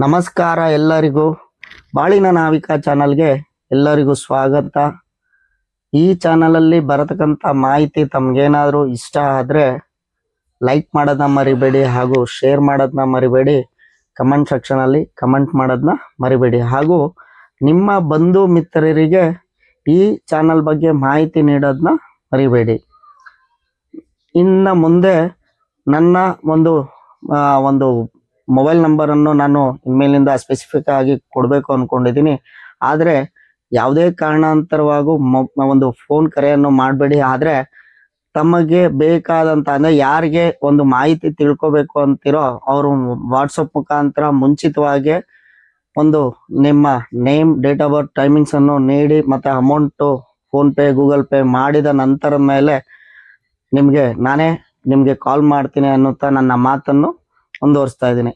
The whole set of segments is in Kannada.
ನಮಸ್ಕಾರ ಎಲ್ಲರಿಗೂ. ಬಾಳಿನ ನಾವಿಕ ಚಾನಲ್ಗೆ ಎಲ್ಲರಿಗೂ ಸ್ವಾಗತ. ಈ ಚಾನಲಲ್ಲಿ ಬರತಕ್ಕಂಥ ಮಾಹಿತಿ ತಮ್ಗೇನಾದರೂ ಇಷ್ಟ ಆದರೆ ಲೈಕ್ ಮಾಡೋದನ್ನ ಮರಿಬೇಡಿ, ಹಾಗೂ ಶೇರ್ ಮಾಡೋದನ್ನ ಮರಿಬೇಡಿ. ಕಮೆಂಟ್ ಸೆಕ್ಷನಲ್ಲಿ ಕಮೆಂಟ್ ಮಾಡೋದನ್ನ ಮರಿಬೇಡಿ, ಹಾಗೂ ನಿಮ್ಮ ಬಂಧು ಮಿತ್ರರಿಗೆ ಈ ಚಾನಲ್ ಬಗ್ಗೆ ಮಾಹಿತಿ ನೀಡೋದನ್ನ ಮರಿಬೇಡಿ. ಇನ್ನು ಮುಂದೆ ನನ್ನ ಒಂದು ಮೊಬೈಲ್ ನಂಬರನ್ನು ನಾನು ಇನ್ಮೇಲಿಂದ ಸ್ಪೆಸಿಫಿಕ್ ಆಗಿ ಕೊಡಬೇಕು ಅಂದ್ಕೊಂಡಿದ್ದೀನಿ. ಆದರೆ ಯಾವುದೇ ಕಾರಣಾಂತರವಾಗೂ ಒಂದು ಫೋನ್ ಕರೆಯನ್ನು ಮಾಡಬೇಡಿ. ಆದರೆ ತಮಗೆ ಬೇಕಾದಂಥ ಅಂದರೆ ಯಾರಿಗೆ ಒಂದು ಮಾಹಿತಿ ತಿಳ್ಕೊಬೇಕು ಅಂತಿರೋ ಅವರು ವಾಟ್ಸಪ್ ಮುಖಾಂತರ ಮುಂಚಿತವಾಗಿ ಒಂದು ನಿಮ್ಮ ನೇಮ್, ಡೇಟ್ ಆಫ್ ಬರ್ತ್, ಟೈಮಿಂಗ್ಸನ್ನು ನೀಡಿ ಮತ್ತು ಅಮೌಂಟು ಫೋನ್ಪೇ, ಗೂಗಲ್ ಪೇ ಮಾಡಿದ ನಂತರದ ಮೇಲೆ ನಾನೇ ನಿಮಗೆ ಕಾಲ್ ಮಾಡ್ತೀನಿ ಅನ್ನುತ್ತಾ ನನ್ನ ಮಾತನ್ನು ಮುಂದುವರಿಸ್ತಾ ಇದ್ದೀನಿ.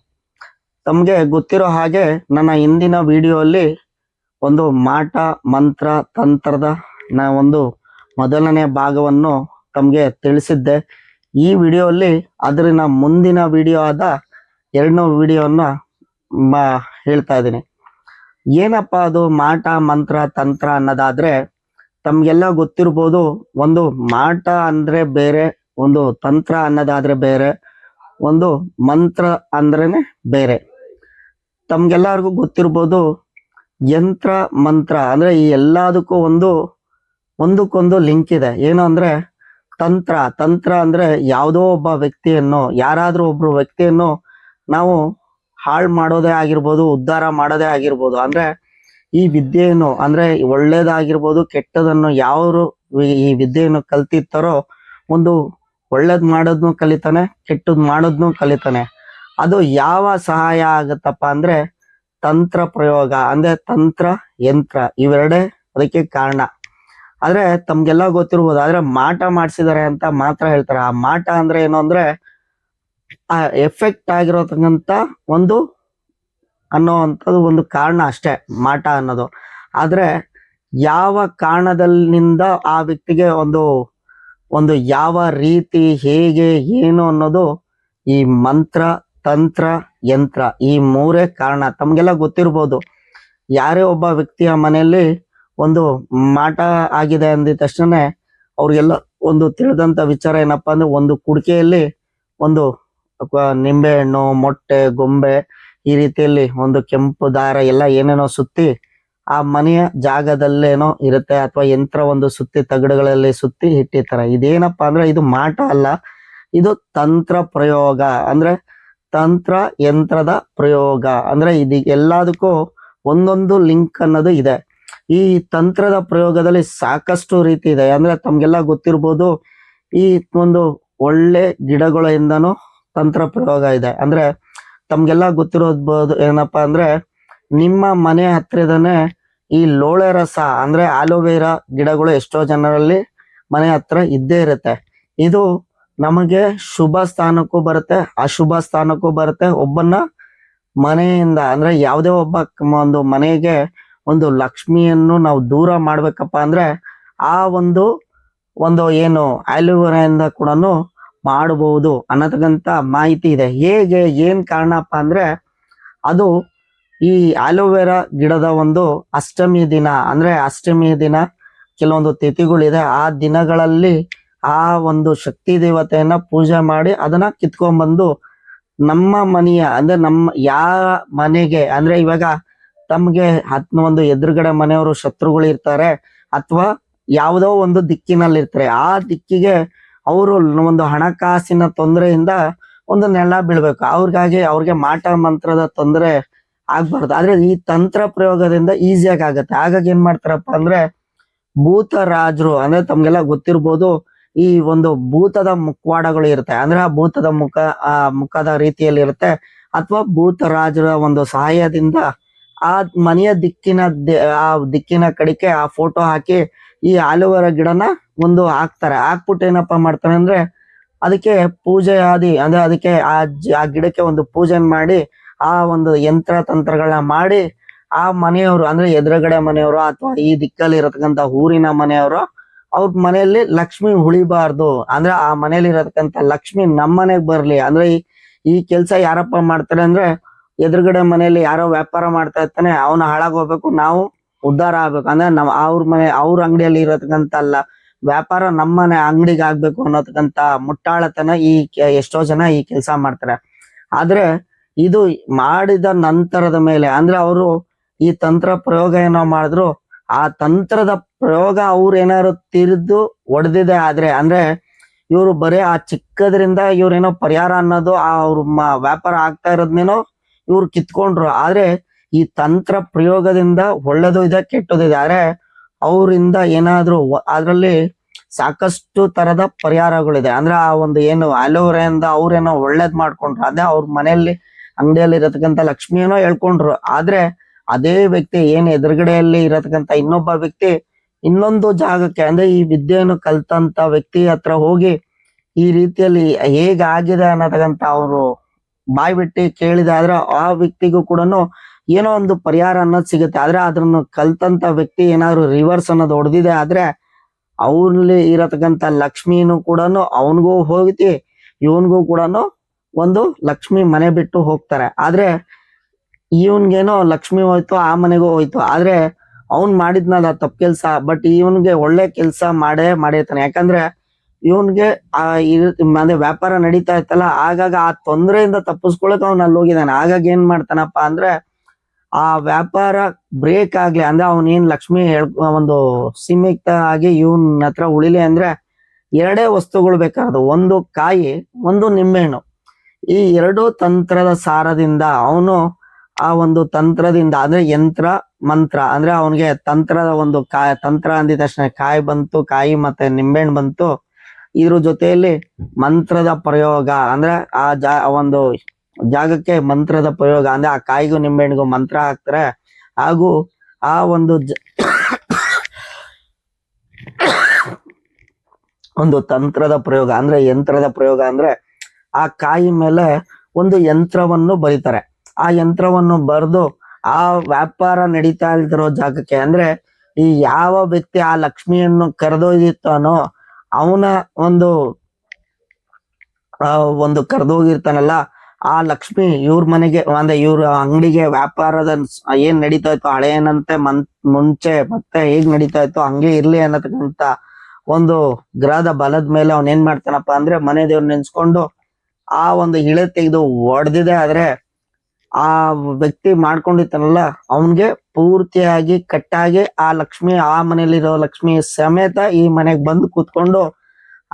ತಮಗೆ ಗೊತ್ತಿರೋ ಹಾಗೆ ನನ್ನ ಹಿಂದಿನ ವಿಡಿಯೋಲ್ಲಿ ಒಂದು ಮಾಟ ಮಂತ್ರ ತಂತ್ರದ ಒಂದು ಮೊದಲನೇ ಭಾಗವನ್ನು ತಮಗೆ ತಿಳಿಸಿದ್ದೆ. ಈ ವಿಡಿಯೋಲ್ಲಿ ಅದರ ಮುಂದಿನ ವಿಡಿಯೋ ಆದ ಎರಡನೇ ವಿಡಿಯೋನ ಹೇಳ್ತಾ ಇದ್ದೀನಿ. ಏನಪ್ಪ ಅದು ಮಾಟ ಮಂತ್ರ ತಂತ್ರ ಅನ್ನೋದಾದ್ರೆ, ತಮಗೆಲ್ಲ ಗೊತ್ತಿರ್ಬೋದು. ಒಂದು ಮಾಟ ಅಂದ್ರೆ ಬೇರೆ, ಒಂದು ತಂತ್ರ ಅನ್ನೋದಾದ್ರೆ ಬೇರೆ, ಒಂದು ಮಂತ್ರ ಅಂದ್ರೇನೆ ಬೇರೆ. ತಮ್ಗೆಲ್ಲರಿಗೂ ಗೊತ್ತಿರ್ಬೋದು, ಯಂತ್ರ ಮಂತ್ರ ಅಂದ್ರೆ ಈ ಎಲ್ಲದಕ್ಕೂ ಒಂದಕ್ಕೊಂದು ಲಿಂಕ್ ಇದೆ. ಏನು ಅಂದ್ರೆ ತಂತ್ರ ಅಂದ್ರೆ ಯಾವುದೋ ಒಬ್ಬ ವ್ಯಕ್ತಿಯನ್ನು, ಯಾರಾದ್ರೂ ಒಬ್ರು ವ್ಯಕ್ತಿಯನ್ನು ನಾವು ಹಾಳು ಮಾಡೋದೇ ಆಗಿರ್ಬೋದು, ಉದ್ಧಾರ ಮಾಡೋದೇ ಆಗಿರ್ಬೋದು. ಅಂದ್ರೆ ಈ ವಿದ್ಯೆಯನ್ನು ಅಂದ್ರೆ ಒಳ್ಳೇದಾಗಿರ್ಬೋದು ಕೆಟ್ಟದನ್ನು ಯಾರು ಈ ವಿದ್ಯೆಯನ್ನು ಕಲ್ತಿರ್ತಾರೋ ಒಂದು ಒಳ್ಳೇದ್ ಮಾಡೋದ್ನು ಕಲಿತಾನೆ, ಕೆಟ್ಟದ್ ಮಾಡೋದ್ನು ಕಲಿತಾನೆ. ಅದು ಯಾವ ಸಹಾಯ ಆಗತ್ತಪ್ಪ ಅಂದ್ರೆ ತಂತ್ರ ಪ್ರಯೋಗ, ಅಂದ್ರೆ ತಂತ್ರ ಯಂತ್ರ, ಇವೆರಡೇ ಅದಕ್ಕೆ ಕಾರಣ. ಆದ್ರೆ ತಮ್ಗೆಲ್ಲ ಗೊತ್ತಿರ್ಬೋದು. ಆದ್ರೆ ಮಾಟ ಮಾಡಿಸಿದಾರೆ ಅಂತ ಮಾತ್ರ ಹೇಳ್ತಾರೆ. ಆ ಮಾಟ ಅಂದ್ರೆ ಏನು ಅಂದ್ರೆ ಆ ಎಫೆಕ್ಟ್ ಆಗಿರೋತಕ್ಕಂತ ಅನ್ನೋವಂಥದ್ದು ಒಂದು ಕಾರಣ ಅಷ್ಟೇ ಮಾಟ ಅನ್ನೋದು. ಆದ್ರೆ ಯಾವ ಕಾರಣದಲ್ಲಿಂದ ಆ ವ್ಯಕ್ತಿಗೆ ಒಂದು ಯಾವ ರೀತಿ, ಹೇಗೆ, ಏನು ಅನ್ನೋದು ಈ ಮಂತ್ರ, ತಂತ್ರ, ಯಂತ್ರ ಈ ಮೂರೇ ಕಾರಣ. ತಮ್ಗೆಲ್ಲ ಗೊತ್ತಿರ್ಬೋದು, ಯಾರೇ ಒಬ್ಬ ವ್ಯಕ್ತಿಯ ಮನೆಯಲ್ಲಿ ಒಂದು ಮಾಟ ಆಗಿದೆ ಅಂದಿದ ತಕ್ಷಣ ಅವ್ರಿಗೆಲ್ಲ ಒಂದು ತಿಳಿದಂತ ವಿಚಾರ ಏನಪ್ಪಾ ಅಂದ್ರೆ, ಒಂದು ಕುಡಿಕೆಯಲ್ಲಿ ಒಂದು ನಿಂಬೆ ಹಣ್ಣು, ಮೊಟ್ಟೆ, ಗೊಂಬೆ ಈ ರೀತಿಯಲ್ಲಿ ಒಂದು ಕೆಂಪು ದಾರ ಎಲ್ಲ ಏನೇನೋ ಸುತ್ತಿ ಆ ಮನೆಯ ಜಾಗದಲ್ಲೇನೋ ಇರುತ್ತೆ, ಅಥವಾ ಯಂತ್ರ ಒಂದು ಸುತ್ತಿ ತಗಡುಗಳಲ್ಲಿ ಸುತ್ತಿ ಇಟ್ಟಿರ್ತಾರೆ. ಇದೇನಪ್ಪಾ ಅಂದ್ರೆ ಇದು ಮಾಟ ಅಲ್ಲ, ಇದು ತಂತ್ರ ಪ್ರಯೋಗ. ಅಂದ್ರೆ ತಂತ್ರ ಯಂತ್ರದ ಪ್ರಯೋಗ ಅಂದ್ರೆ ಇದು ಎಲ್ಲದಕ್ಕೂ ಒಂದೊಂದು ಲಿಂಕ್ ಅನ್ನೋದು ಇದೆ. ಈ ತಂತ್ರದ ಪ್ರಯೋಗದಲ್ಲಿ ಸಾಕಷ್ಟು ರೀತಿ ಇದೆ. ಅಂದ್ರೆ ತಮ್ಗೆಲ್ಲ ಗೊತ್ತಿರ್ಬೋದು, ಈ ಒಂದು ಒಳ್ಳೆ ಗಿಡಗಳಿಂದನೂ ತಂತ್ರ ಪ್ರಯೋಗ ಇದೆ. ಅಂದ್ರೆ ತಮ್ಗೆಲ್ಲ ಗೊತ್ತಿರೋದ್ಬೋದು ಏನಪ್ಪಾ ಅಂದ್ರೆ, ನಿಮ್ಮ ಮನೆ ಹತ್ರದನೇ ಈ ಲೋಳೆ ರಸ ಅಂದ್ರೆ ಆಲೋವೆರಾ ಗಿಡಗಳು ಎಷ್ಟೋ ಜನರಲ್ಲಿ ಮನೆ ಹತ್ರ ಇದ್ದೇ ಇರುತ್ತೆ. ಇದು ನಮಗೆ ಶುಭ ಸ್ಥಾನಕ್ಕೂ ಬರುತ್ತೆ, ಅಶುಭ ಸ್ಥಾನಕ್ಕೂ ಬರುತ್ತೆ. ಒಬ್ಬನ ಮನೆಯಿಂದ ಅಂದ್ರೆ ಯಾವುದೇ ಒಬ್ಬ ಒಂದು ಮನೆಗೆ ಒಂದು ಲಕ್ಷ್ಮಿಯನ್ನು ನಾವು ದೂರ ಮಾಡ್ಬೇಕಪ್ಪ ಅಂದ್ರೆ ಆ ಒಂದು ಏನು ಆಲೋವೆರಾದಿಂದ ಕೂಡ ಮಾಡಬಹುದು ಅನ್ನತಕ್ಕಂತ ಮಾಹಿತಿ ಇದೆ. ಹೇಗೆ, ಏನ್ ಕಾರಣಪ್ಪ ಅಂದ್ರೆ, ಅದು ಈ ಆಲೋವೆರಾ ಗಿಡದ ಅಷ್ಟಮಿ ದಿನ, ಅಂದ್ರೆ ಅಷ್ಟಮಿ ದಿನ ಕೆಲವೊಂದು ತಿಥಿಗಳಿದೆ. ಆ ದಿನಗಳಲ್ಲಿ ಆ ಒಂದು ಶಕ್ತಿ ದೇವತೆಯನ್ನ ಪೂಜೆ ಮಾಡಿ ಅದನ್ನ ಕಿತ್ಕೊಂಡ್ಬಂದು ನಮ್ಮ ಮನೆಯ ಅಂದ್ರೆ ನಮ್ಮ ಯಾವ ಮನೆಗೆ ಅಂದ್ರೆ ಇವಾಗ ತಮ್ಗೆ ಒಂದು ಎದುರುಗಡೆ ಮನೆಯವರು ಶತ್ರುಗಳು ಇರ್ತಾರೆ, ಅಥವಾ ಯಾವುದೋ ಒಂದು ದಿಕ್ಕಿನಲ್ಲಿ ಇರ್ತಾರೆ. ಆ ದಿಕ್ಕಿಗೆ ಅವರು ಒಂದು ಹಣಕಾಸಿನ ತೊಂದರೆಯಿಂದ ಒಂದು ನೆಲ ಬೀಳ್ಬೇಕು. ಅವ್ರಿಗೆ ಮಾಟ ಮಂತ್ರದ ತೊಂದರೆ ಆಗ್ಬಾರ್ದು. ಆದ್ರೆ ಈ ತಂತ್ರ ಪ್ರಯೋಗದಿಂದ ಈಸಿಯಾಗಿ ಆಗತ್ತೆ. ಹಾಗಾಗಿ ಏನ್ ಮಾಡ್ತಾರಪ್ಪ ಅಂದ್ರೆ, ಭೂತರಾಜರು ಅಂದ್ರೆ ತಮ್ಗೆಲ್ಲ ಗೊತ್ತಿರ್ಬೋದು, ಈ ಒಂದು ಭೂತದ ಮುಖವಾಡಗಳು ಇರುತ್ತೆ. ಅಂದ್ರೆ ಆ ಭೂತದ ಮುಖದ ರೀತಿಯಲ್ಲಿ ಇರುತ್ತೆ, ಅಥವಾ ಭೂತರಾಜರ ಒಂದು ಸಹಾಯದಿಂದ ಆ ಮನೆಯ ದಿಕ್ಕಿನ ಕಡೆಗೆ ಆ ಫೋಟೋ ಹಾಕಿ ಈ ಆಲೋವೆರಾ ಗಿಡನ ಹಾಕ್ತಾರೆ. ಹಾಕ್ಬಿಟ್ಟು ಏನಪ್ಪಾ ಮಾಡ್ತಾರೆ ಅಂದ್ರೆ, ಅದಕ್ಕೆ ಪೂಜೆ ಅಂದ್ರೆ ಅದಕ್ಕೆ ಆ ಗಿಡಕ್ಕೆ ಒಂದು ಪೂಜೆ ಮಾಡಿ ಆ ಒಂದು ಯಂತ್ರ ತಂತ್ರಗಳನ್ನ ಮಾಡಿ ಆ ಮನೆಯವರು ಅಂದ್ರೆ ಎದುರುಗಡೆ ಮನೆಯವರು ಅಥವಾ ಈ ದಿಕ್ಕಲ್ಲಿ ಇರತಕ್ಕಂತ ಊರಿನ ಮನೆಯವರು ಅವ್ರ ಮನೆಯಲ್ಲಿ ಲಕ್ಷ್ಮಿ ಉಳಿಬಾರ್ದು, ಅಂದ್ರೆ ಆ ಮನೆಯಲ್ಲಿ ಇರತಕ್ಕಂತ ಲಕ್ಷ್ಮಿ ನಮ್ಮನೆಗ್ ಬರ್ಲಿ, ಅಂದ್ರೆ ಈ ಕೆಲಸ ಯಾರಪ್ಪ ಮಾಡ್ತಾರೆ ಅಂದ್ರೆ ಎದುರುಗಡೆ ಮನೆಯಲ್ಲಿ ಯಾರೋ ವ್ಯಾಪಾರ ಮಾಡ್ತಾ ಇರ್ತಾನೆ, ಅವನು ಹಾಳಾಗೋಗ್ಬೇಕು, ನಾವು ಉದ್ಧಾರ ಆಗ್ಬೇಕು. ಅಂದ್ರೆ ನಾವ್ ಅವ್ರ ಅಂಗಡಿಯಲ್ಲಿ ಇರತಕ್ಕಂತ ಅಲ್ಲ, ವ್ಯಾಪಾರ ನಮ್ಮನೆ ಅಂಗಡಿಗೆ ಆಗ್ಬೇಕು ಅನ್ನೋದಕ್ಕಂತ ಮುಟ್ಟಾಳತನ ಎಷ್ಟೋ ಜನ ಈ ಕೆಲಸ ಮಾಡ್ತಾರೆ. ಆದ್ರೆ ಇದು ಮಾಡಿದ ನಂತರದ ಮೇಲೆ, ಅಂದ್ರೆ ಅವರು ಈ ತಂತ್ರ ಪ್ರಯೋಗ ಏನೋ ಮಾಡಿದ್ರು, ಆ ತಂತ್ರದ ಪ್ರಯೋಗ ಅವ್ರು ಏನಾದ್ರು ತಿರ್ದು ಒಡೆದಿದೆ ಆದ್ರೆ, ಅಂದ್ರೆ ಇವ್ರು ಬರೀ ಆ ಚಿಕ್ಕದ್ರಿಂದ ಇವ್ರೇನೋ ಪರಿಹಾರ ಅನ್ನೋದು ಅವ್ರ ವ್ಯಾಪಾರ ಆಗ್ತಾ ಇರೋದ್ನೇನೋ ಇವ್ರು ಕಿತ್ಕೊಂಡ್ರು. ಆದ್ರೆ ಈ ತಂತ್ರ ಪ್ರಯೋಗದಿಂದ ಒಳ್ಳೇದು ಇದೆ, ಕೆಟ್ಟದ್ದು ಇದೆ. ಆದ್ರೆ ಅವರಿಂದ ಏನಾದ್ರು ಅದ್ರಲ್ಲಿ ಸಾಕಷ್ಟು ತರದ ಪರಿಹಾರಗಳಿದೆ. ಅಂದ್ರೆ ಆ ಒಂದು ಏನು ಅಲೋವೆರಾದಿಂದ ಅವ್ರೇನೋ ಒಳ್ಳೇದ್ ಮಾಡ್ಕೊಂಡ್ರು, ಅದೇ ಅವ್ರ ಮನೆಯಲ್ಲಿ ಅಂಗಡಿಯಲ್ಲಿ ಇರತಕ್ಕಂತ ಲಕ್ಷ್ಮಿಯೇನೋ ಹೇಳ್ಕೊಂಡ್ರು. ಆದ್ರೆ ಅದೇ ವ್ಯಕ್ತಿ ಏನ್ ಎದುರುಗಡೆಯಲ್ಲಿ ಇರತಕ್ಕಂತ ಇನ್ನೊಬ್ಬ ವ್ಯಕ್ತಿ ಇನ್ನೊಂದು ಜಾಗಕ್ಕೆ, ಅಂದ್ರೆ ಈ ವಿದ್ಯೆಯನ್ನು ಕಲ್ತಂತ ವ್ಯಕ್ತಿ ಹತ್ರ ಹೋಗಿ ಈ ರೀತಿಯಲ್ಲಿ ಹೇಗಾಗಿದೆ ಅನ್ನತಕ್ಕಂತ ಅವರು ಬಾಯ್ ಬಿಟ್ಟು ಕೇಳಿದ ಆದ್ರೆ ಆ ವ್ಯಕ್ತಿಗೂ ಕೂಡ ಏನೋ ಒಂದು ಪರಿಹಾರ ಅನ್ನೋದು ಸಿಗುತ್ತೆ. ಆದ್ರೆ ಅದನ್ನು ಕಲ್ತಂತ ವ್ಯಕ್ತಿ ಏನಾದ್ರು ರಿವರ್ಸ್ ಅನ್ನೋದು ಹೊಡೆದಿದೆ ಆದ್ರೆ ಅವ್ರಲ್ಲಿ ಇರತಕ್ಕಂತ ಲಕ್ಷ್ಮಿನೂ ಕೂಡ ಅವನಿಗೂ ಹೋಗಿ ಇವನ್ಗೂ ಕೂಡ ಒಂದು ಲಕ್ಷ್ಮಿ ಮನೆ ಬಿಟ್ಟು ಹೋಗ್ತಾರೆ. ಆದ್ರೆ ಇವನ್ಗೇನೋ ಲಕ್ಷ್ಮಿ ಹೋಯ್ತು, ಆ ಮನೆಗೂ ಹೋಯ್ತು. ಆದ್ರೆ ಅವ್ನ್ ಮಾಡಿದ್ನಲ್ಲ ತಪ್ಪು ಕೆಲ್ಸ, ಬಟ್ ಇವನ್ಗೆ ಒಳ್ಳೆ ಕೆಲ್ಸ ಮಾಡಿರ್ತಾನೆ. ಯಾಕಂದ್ರೆ ಇವನ್ಗೆ ಅಂದ್ರೆ ವ್ಯಾಪಾರ ನಡೀತಾ ಇತ್ತಲ್ಲ, ಆಗಾಗ ಆ ತೊಂದರೆಯಿಂದ ತಪ್ಪಿಸ್ಕೊಳಕ್ ಅವ್ನ್ ಅಲ್ಲಿ ಹೋಗಿದ್ದಾನೆ. ಆಗಾಗ ಏನ್ ಮಾಡ್ತಾನಪ್ಪ ಅಂದ್ರೆ ಆ ವ್ಯಾಪಾರ ಬ್ರೇಕ್ ಆಗ್ಲಿ, ಅಂದ್ರೆ ಅವನೇನ್ ಲಕ್ಷ್ಮಿ ಒಂದು ಸೀಮಿತ ಆಗಿ ಇವನ್ ಹತ್ರ ಉಳಿಲಿ ಅಂದ್ರೆ ಎರಡೇ ವಸ್ತುಗಳು ಬೇಕಾದ, ಒಂದು ಕಾಯಿ, ಒಂದು ನಿಂಬೆಹಣ್ಣು. ಈ ಎರಡು ತಂತ್ರದ ಸಾರದಿಂದ ಅವನು ಆ ಒಂದು ತಂತ್ರದಿಂದ, ಅಂದ್ರೆ ಯಂತ್ರ ಮಂತ್ರ, ಅಂದ್ರೆ ಅವನಿಗೆ ತಂತ್ರದ ಒಂದು ತಂತ್ರ ಅಂದಿದ ತಕ್ಷಣ ಕಾಯಿ ಬಂತು, ಕಾಯಿ ಮತ್ತೆ ನಿಂಬೆಹಣ್ಣು ಬಂತು. ಇದ್ರ ಜೊತೆಯಲ್ಲಿ ಮಂತ್ರದ ಪ್ರಯೋಗ, ಅಂದ್ರೆ ಒಂದು ಜಾಗಕ್ಕೆ ಮಂತ್ರದ ಪ್ರಯೋಗ, ಅಂದ್ರೆ ಆ ಕಾಯಿಗೂ ನಿಂಬೆಹಣ್ಣಿಗೂ ಮಂತ್ರ ಹಾಕ್ತಾರೆ. ಹಾಗೂ ಆ ಒಂದು ಒಂದು ತಂತ್ರದ ಪ್ರಯೋಗ ಅಂದ್ರೆ ಯಂತ್ರದ ಪ್ರಯೋಗ, ಅಂದ್ರೆ ಆ ಕಾಯಿ ಮೇಲೆ ಒಂದು ಯಂತ್ರವನ್ನು ಬರೀತಾರೆ. ಆ ಯಂತ್ರವನ್ನು ಬರೆದು ಆ ವ್ಯಾಪಾರ ನಡೀತಾ ಇಲ್ದಿರೋ ಜಾಗಕ್ಕೆ, ಅಂದ್ರೆ ಈ ಯಾವ ವ್ಯಕ್ತಿ ಆ ಲಕ್ಷ್ಮಿಯನ್ನು ಕರೆದೊಯ್ದಿರ್ತಾನೋ ಅವನ ಒಂದು ಕರೆದೋಗಿರ್ತಾನಲ್ಲ, ಆ ಲಕ್ಷ್ಮಿ ಇವ್ರ ಮನೆಗೆ, ಅಂದ್ರೆ ಇವ್ರ ಅಂಗಡಿಗೆ ವ್ಯಾಪಾರದ ಏನ್ ನಡೀತಾ ಇತ್ತು ಹಳೆಯನಂತೆ ಮುಂಚೆ ಮತ್ತೆ ಹೇಗ್ ನಡೀತಾ ಇತ್ತು ಹಂಗೆ ಇರ್ಲಿ ಅನ್ನತಕ್ಕಂತ ಒಂದು ಗ್ರಹದ ಬಲದ ಮೇಲೆ ಅವನ್ ಏನ್ ಮಾಡ್ತಾನಪ್ಪ ಅಂದ್ರೆ ಮನೆ ದೇವ್ರ ನೆನ್ಸ್ಕೊಂಡು ಆ ಒಂದು ಇಳೆ ತೆಗೆದು ಒಡೆದಿದೆ. ಆದ್ರೆ ಆ ವ್ಯಕ್ತಿ ಮಾಡ್ಕೊಂಡಿರ್ತಾನಲ್ಲ ಅವನ್ಗೆ ಪೂರ್ತಿಯಾಗಿ ಕಟ್ಟಾಗಿ ಆ ಲಕ್ಷ್ಮಿ, ಆ ಮನೇಲಿರೋ ಲಕ್ಷ್ಮಿ ಸಮೇತ ಈ ಮನೆಗ್ ಬಂದು ಕೂತ್ಕೊಂಡು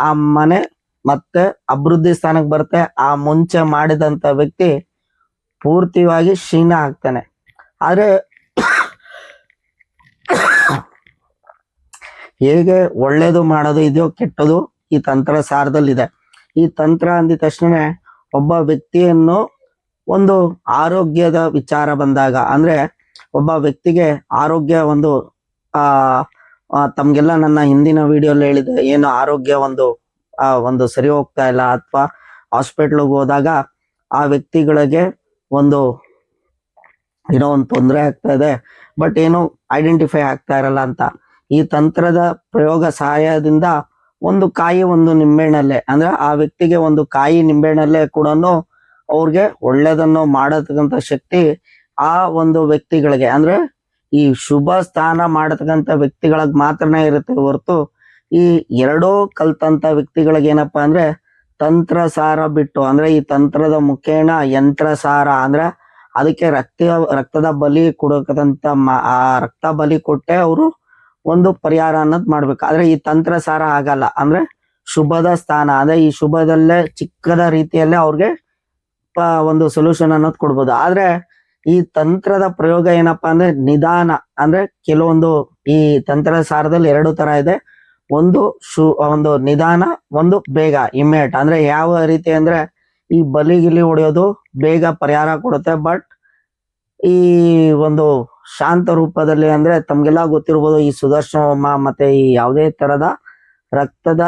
ಆ ಮನೆ ಮತ್ತೆ ಅಭಿವೃದ್ಧಿ ಸ್ಥಾನಕ್ಕೆ ಬರುತ್ತೆ. ಆ ಮುಂಚೆ ಮಾಡಿದಂತ ವ್ಯಕ್ತಿ ಪೂರ್ತಿಯಾಗಿ ಕ್ಷೀಣ ಆಗ್ತಾನೆ. ಆದ್ರೆ ಹೇಗೆ ಒಳ್ಳೇದು ಮಾಡೋದು ಇದೆಯೋ ಕೆಟ್ಟದು ಈ ತಂತ್ರ ಸಾರದಲ್ಲಿದೆ. ಈ ತಂತ್ರ ಅಂದಿದ ತಕ್ಷಣ ಒಬ್ಬ ವ್ಯಕ್ತಿಯನ್ನು ಒಂದು ಆರೋಗ್ಯದ ವಿಚಾರ ಬಂದಾಗ, ಅಂದ್ರೆ ಒಬ್ಬ ವ್ಯಕ್ತಿಗೆ ಆರೋಗ್ಯ ಒಂದು ತಮ್ಗೆಲ್ಲ ನನ್ನ ಹಿಂದಿನ ವಿಡಿಯೋಲಿ ಹೇಳಿದೆ, ಏನು ಆರೋಗ್ಯ ಒಂದು ಸರಿ ಹೋಗ್ತಾ ಇಲ್ಲ ಅಥವಾ ಹಾಸ್ಪಿಟ್ಲಿಗೆ ಹೋದಾಗ ಆ ವ್ಯಕ್ತಿಗಳಿಗೆ ಒಂದು ಏನೋ ಒಂದು ತೊಂದರೆ ಆಗ್ತಾ ಇದೆ, ಬಟ್ ಏನೋ ಐಡೆಂಟಿಫೈ ಆಗ್ತಾ ಇರಲ್ಲ ಅಂತ ಈ ತಂತ್ರದ ಪ್ರಯೋಗ ಸಹಾಯದಿಂದ ಒಂದು ಕಾಯಿ ಒಂದು ನಿಂಬೆಹಣ್ಣಲ್ಲೇ, ಅಂದ್ರೆ ಆ ವ್ಯಕ್ತಿಗೆ ಒಂದು ಕಾಯಿ ನಿಂಬೆಹಣ್ಣಲ್ಲೇ ಕೂಡ ಅವ್ರಿಗೆ ಒಳ್ಳೇದನ್ನು ಮಾಡತಕ್ಕಂತ ಶಕ್ತಿ ಆ ಒಂದು ವ್ಯಕ್ತಿಗಳಿಗೆ, ಅಂದ್ರೆ ಈ ಶುಭ ಸ್ಥಾನ ಮಾಡತಕ್ಕಂತ ವ್ಯಕ್ತಿಗಳಿಗೆ ಮಾತ್ರನೇ ಇರುತ್ತೆ ಹೊರತು ಈ ಎರಡೂ ಕಲ್ತಂತ ವ್ಯಕ್ತಿಗಳಿಗೆ ಏನಪ್ಪಾ ಅಂದ್ರೆ ತಂತ್ರ ಸಾರ ಬಿಟ್ಟು, ಅಂದ್ರೆ ಈ ತಂತ್ರದ ಮುಖೇನ ಯಂತ್ರ ಸಾರ, ಅಂದ್ರೆ ಅದಕ್ಕೆ ರಕ್ತದ ಬಲಿ ಕೊಡಕಂತ ಆ ರಕ್ತ ಬಲಿ ಕೊಟ್ಟೆ ಅವರು ಒಂದು ಪರಿಹಾರ ಅನ್ನೋದ್ ಮಾಡ್ಬೇಕು. ಆದ್ರೆ ಈ ತಂತ್ರ ಸಾರ ಆಗಲ್ಲ, ಅಂದ್ರೆ ಶುಭದ ಸ್ಥಾನ, ಅಂದ್ರೆ ಈ ಶುಭದಲ್ಲೇ ಚಿಕ್ಕದ ರೀತಿಯಲ್ಲೇ ಅವ್ರಿಗೆ ಒಂದು ಸೊಲ್ಯೂಷನ್ ಅನ್ನೋದು ಕೊಡ್ಬೋದು. ಆದ್ರೆ ಈ ತಂತ್ರದ ಪ್ರಯೋಗ ಏನಪ್ಪಾ ಅಂದ್ರೆ ನಿಧಾನ, ಅಂದ್ರೆ ಕೆಲವೊಂದು ಈ ತಂತ್ರದ ಸಾರದಲ್ಲಿ ಎರಡು ತರ ಇದೆ. ಒಂದು ನಿಧಾನ, ಒಂದು ಬೇಗ ಇಮ್ಮಿಡಿಯೇಟ್. ಅಂದ್ರೆ ಯಾವ ರೀತಿ ಅಂದ್ರೆ ಈ ಬಲಿಗಿಲಿ ಹೊಡೆಯೋದು ಬೇಗ ಪರಿಹಾರ ಕೊಡುತ್ತೆ, ಬಟ್ ಈ ಒಂದು ಶಾಂತ ರೂಪದಲ್ಲಿ, ಅಂದ್ರೆ ತಮ್ಗೆಲ್ಲ ಗೊತ್ತಿರ್ಬೋದು ಈ ಸುದರ್ಶನ ಹೋಮ ಮತ್ತೆ ಈ ಯಾವುದೇ ತರದ ರಕ್ತದ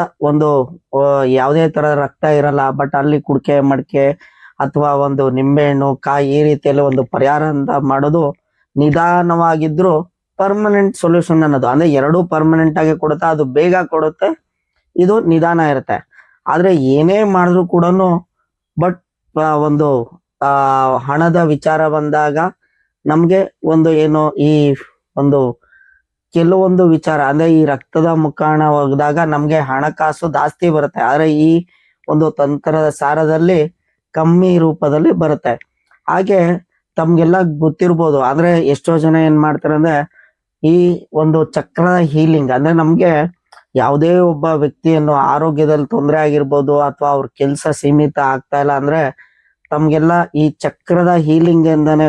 ಯಾವುದೇ ತರದ ರಕ್ತ ಇರಲ್ಲ, ಬಟ್ ಅಲ್ಲಿ ಕುಡಿಕೆ ಮಡಿಕೆ ಅಥವಾ ಒಂದು ನಿಂಬೆಹಣ್ಣು ಕಾಯಿ ಈ ರೀತಿಯಲ್ಲಿ ಒಂದು ಪರಿಹಾರ ಅಂತ ಮಾಡೋದು ನಿಧಾನವಾಗಿದ್ರು ಪರ್ಮನೆಂಟ್ ಸೊಲ್ಯೂಷನ್ ಅನ್ನೋದು, ಅಂದ್ರೆ ಎರಡೂ ಪರ್ಮನೆಂಟ್ ಆಗಿ ಕೊಡುತ್ತೆ. ಅದು ಬೇಗ ಕೊಡುತ್ತೆ, ಇದು ನಿಧಾನ ಇರುತ್ತೆ. ಆದ್ರೆ ಏನೇ ಮಾಡಿದ್ರು ಕೂಡ ಬಟ್ ಒಂದು ಹಣದ ವಿಚಾರ ಬಂದಾಗ ನಮ್ಗೆ ಒಂದು ಏನು ಈ ಒಂದು ಕೆಲವೊಂದು ವಿಚಾರ ಅಂದ್ರೆ ಈ ರಕ್ತದ ಮುಖಾಂತರ ಹೋಗಿದಾಗ ನಮ್ಗೆ ಹಣಕಾಸು ಜಾಸ್ತಿ ಬರುತ್ತೆ, ಆದ್ರೆ ಈ ಒಂದು ತಂತ್ರದ ಸಾರದಲ್ಲಿ ಕಮ್ಮಿ ರೂಪದಲ್ಲಿ ಬರುತ್ತೆ. ಹಾಗೆ ತಮ್ಗೆಲ್ಲ ಗೊತ್ತಿರ್ಬೋದು, ಆದ್ರೆ ಎಷ್ಟೋ ಜನ ಏನ್ ಮಾಡ್ತಾರೆ ಅಂದ್ರೆ ಈ ಒಂದು ಚಕ್ರದ ಹೀಲಿಂಗ್ ಅಂದ್ರೆ ನಮ್ಗೆ ಯಾವುದೇ ಒಬ್ಬ ವ್ಯಕ್ತಿಯನ್ನು ಆರೋಗ್ಯದಲ್ಲಿ ತೊಂದರೆ ಆಗಿರ್ಬೋದು ಅಥವಾ ಅವ್ರ ಕೆಲಸ ಸೀಮಿತ ಆಗ್ತಾ ಇಲ್ಲ ಅಂದ್ರೆ ತಮ್ಗೆಲ್ಲ ಈ ಚಕ್ರದ ಹೀಲಿಂಗ್ ಇಂದಾನೆ